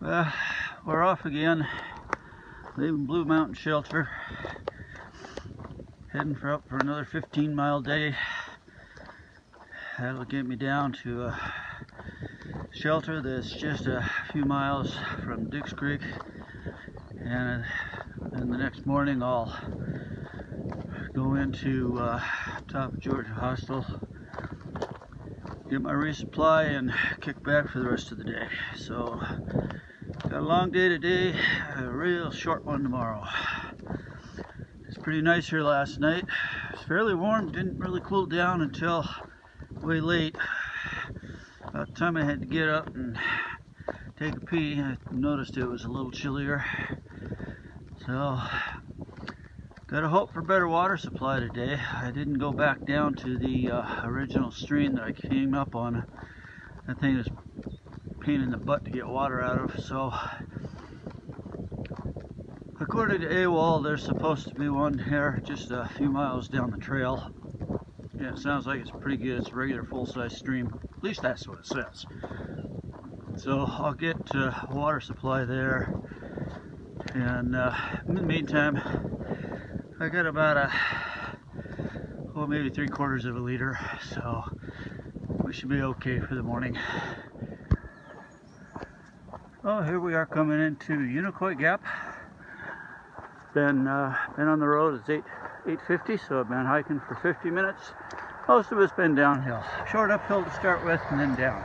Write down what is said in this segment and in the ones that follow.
Well, we're off again, leaving Blue Mountain Shelter, heading up for another 15-mile day. That'll get me down to a shelter that's just a few miles from Dix Creek, and then the next morning I'll go into top of Georgia Hostel, get my resupply, and kick back for the rest of the day. So got a long day today, a real short one tomorrow. It's pretty nice here last night. It's fairly warm, didn't really cool down until way late. About the time I had to get up and take a pee, I noticed it was a little chillier. So gotta hope for better water supply today. I didn't go back down to the original stream that I came up on. That thing is a pain in the butt to get water out of. So according to AWOL, there's supposed to be one here just a few miles down the trail. Yeah, it sounds like it's pretty good. It's a regular full-size stream. At least that's what it says. So I'll get water supply there. And in the meantime, I got about maybe 3/4 of a liter, so we should be okay for the morning. Oh, here we are coming into Unicoi Gap. Been on the road. It's 8:50, so I've been hiking for 50 minutes. Most of it's been downhill. Short uphill to start with, and then down.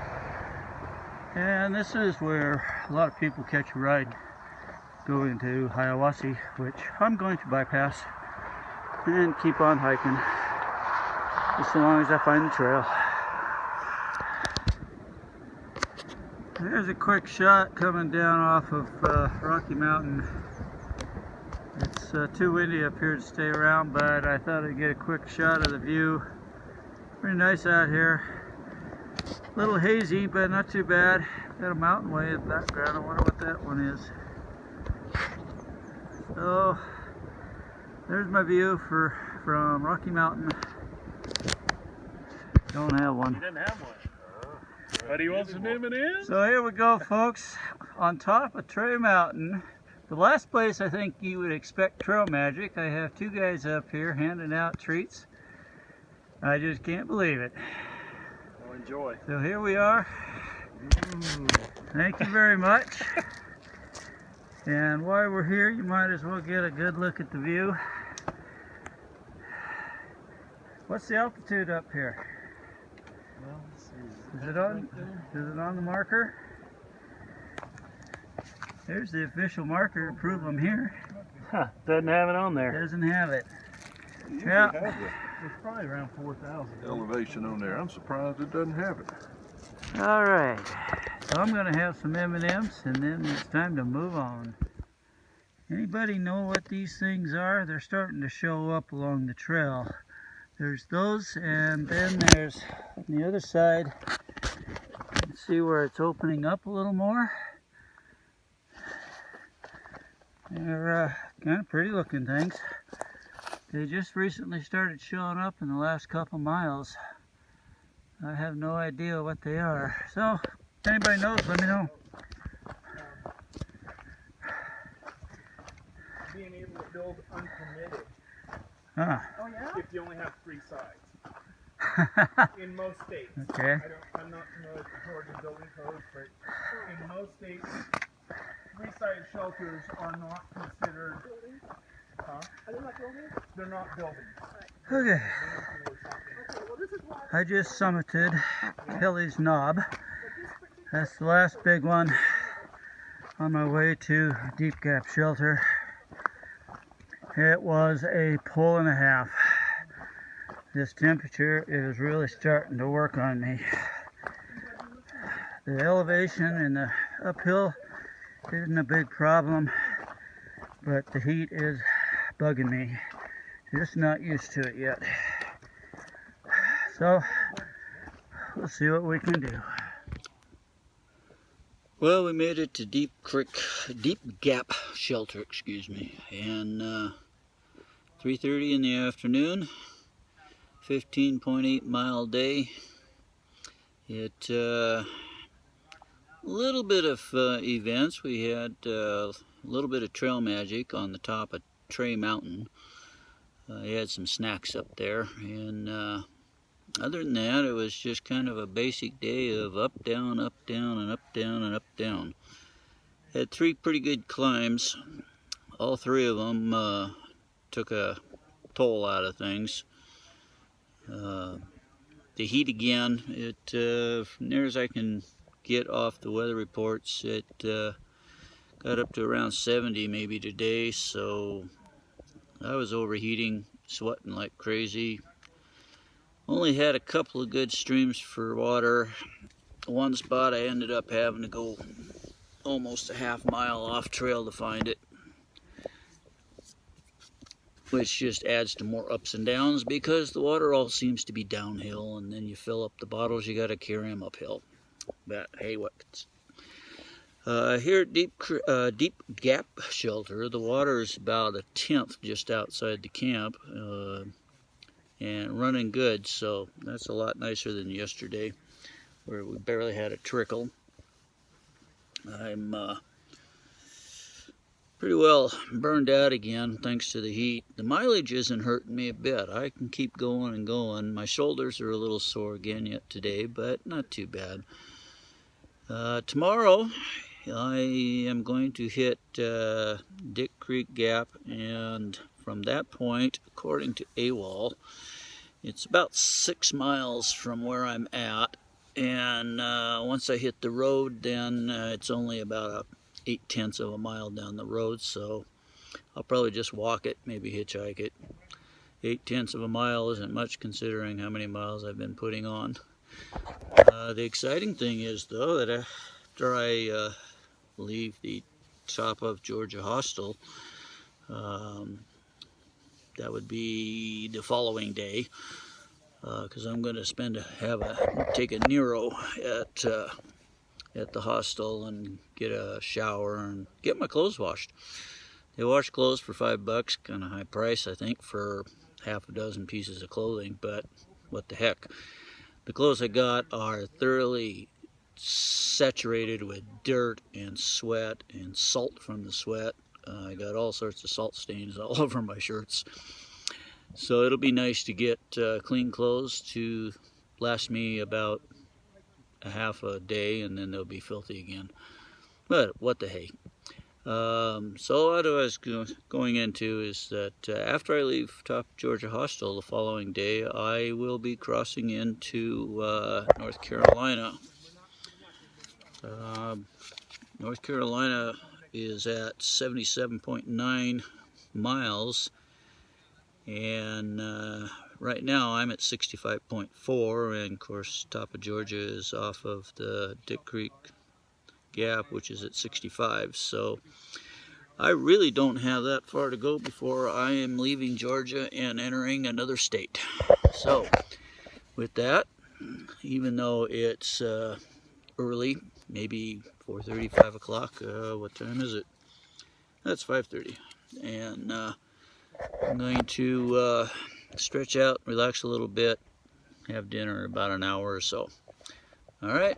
And this is where a lot of people catch a ride going to Hiawassee, which I'm going to bypass and keep on hiking just so long as I find the trail. There's a quick shot coming down off of Rocky Mountain. It's too windy up here to stay around, but I thought I'd get a quick shot of the view. Pretty nice out here. A little hazy, but not too bad. Got a mountain way in the background. I wonder what that one is. So there's my view from Rocky Mountain. Don't have one. He doesn't have one. But he wants some M&M's? So here we go, folks, on top of Trail Mountain. The last place I think you would expect trail magic. I have two guys up here handing out treats. I just can't believe it. Well, enjoy. So here we are. Thank you very much. And while we're here, you might as well get a good look at the view. What's the altitude up here? Well, let's see. Is it on the marker? There's the official marker to prove I'm here. Huh, doesn't have it on there. Doesn't have it. Yeah. It's probably around 4,000. Elevation on there. I'm surprised it doesn't have it. All right. So I'm gonna have some M&Ms, and then it's time to move on. Anybody know what these things are? They're starting to show up along the trail. There's those, and then there's on the other side. Let's see where it's opening up a little more. They're kind of pretty looking things. They just recently started showing up in the last couple miles. I have no idea what they are. So, if anybody knows, let me know. Being able to build unpermitted. Huh. Oh yeah? If you only have 3 sides. In most states. Okay. I'm not familiar with the Georgia building codes, but in most states, 3-side shelters are not considered. Huh? Are they not buildings? They're not buildings. Okay. I just summited Kelly's Knob. That's the last big one on my way to Deep Gap Shelter. It was a pull and a half. This temperature is really starting to work on me. The elevation and the uphill isn't a big problem, but the heat is bugging me. Just not used to it yet. So, we'll see what we can do. Well, we made it to Deep Gap Shelter, excuse me, and 3:30 in the afternoon, 15.8 mile day. It little bit of events. We had a little bit of trail magic on the top of Tray Mountain. I had some snacks up there, and other than that, it was just kind of a basic day of up, down, and up, down, and up, down. Had 3 pretty good climbs. All 3 of them took a toll out of things. The heat again, from near as I can get off the weather reports, it got up to around 70 maybe today, so I was overheating, sweating like crazy. Only had a couple of good streams for water. One spot I ended up having to go almost a half-mile off trail to find it, which just adds to more ups and downs because the water all seems to be downhill, and then you fill up the bottles, you got to carry them uphill. But hey, what? Here at Deep Gap Shelter, the water is about 1/10 just outside the camp, and running good, so that's a lot nicer than yesterday, where we barely had a trickle. I'm pretty well burned out again thanks to the heat. The mileage isn't hurting me a bit. I can keep going and going. My shoulders are a little sore again yet today, but not too bad. Tomorrow I am going to hit Dick Creek Gap, and from that point, according to AWOL, it's about 6 miles from where I'm at, and once I hit the road, then it's only about 8/10 of a mile down the road, so I'll probably just walk it, maybe hitchhike it. 8/10 of a mile isn't much considering how many miles I've been putting on. The exciting thing is, though, that after I leave the top of Georgia Hostel, that would be the following day, because I'm going to take a Nero at the hostel and get a shower and get my clothes washed. They wash clothes for $5, kind of high price, I think, for half a dozen pieces of clothing, but what the heck. The clothes I got are thoroughly saturated with dirt and sweat and salt from the sweat. I got all sorts of salt stains all over my shirts. So it'll be nice to get clean clothes to last me about a half a day, and then they'll be filthy again. But what the hey. So what I was going into is that after I leave Top Georgia Hostel the following day, I will be crossing into North Carolina. North Carolina is at 77.9 miles, and right now I'm at 65.4, and of course Top of Georgia is off of the Dick Creek Gap, which is at 65, so I really don't have that far to go before I am leaving Georgia and entering another state. So with that, even though it's early, maybe 4:30, 5 o'clock, what time is it? That's 5:30, and I'm going to stretch out, relax a little bit, have dinner in about an hour or so. All right.